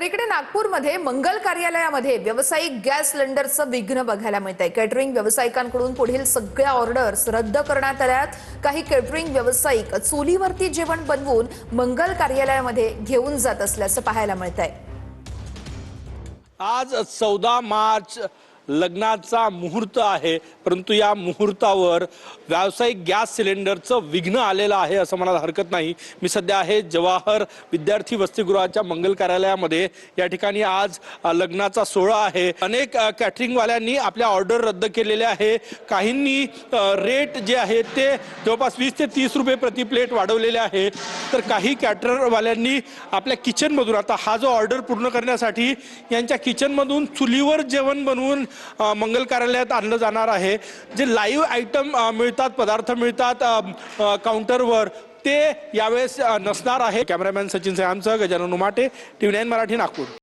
तर इकडे नागपूरमध्ये मंगल कार्यालयामध्ये व्यावसायिक गॅस सिलेंडरचं विघ्न बघायला मिळतंय। केटरिंग व्यावसायिकांकडून पुढील सगळ्या ऑर्डर्स रद्द करण्यात आल्यात। काही केटरिंग व्यावसायिक चुलीवरती जेवण बनवून मंगल कार्यालयामध्ये घेऊन जात असल्याचं पाहायला मिळतंय। आज 14 मार्च लग्नाचा मुहूर्त आहे, परंतु या मुहूर्तावर व्यावसायिक गॅस सिलेंडरचं विघ्न आलेलं आहे असं म्हणायला हरकत नाही। मी सध्या आहे जवाहर विद्यार्थी वसतिगृहाच्या मंगल कार्यालयामध्ये। या ठिकाणी आज लग्नाचा सोहळा आहे। अनेक कॅटरिंगवाल्यांनी आपल्या ऑर्डर रद्द केलेल्या आहे। काहींनी रेट जे आहे ते जवळपास 20 ते 30 रुपये प्रति प्लेट वाढवलेले आहे। तर काही कॅटररवाल्यांनी आपल्या किचनमधून, आता हा जो ऑर्डर पूर्ण करण्यासाठी यांच्या किचनमधून चुलीवर जेवण बनवून मंगल कार्यालयात आणलं जाणार आहे। जे लाईव्ह आयटम मिळतात, पदार्थ मिळतात काउंटरवर, ते यावेळेस नसणार आहे। कॅमेरामॅन सचिन सयामसह गजानन उमाटे, TV9 मराठी, नागपूर।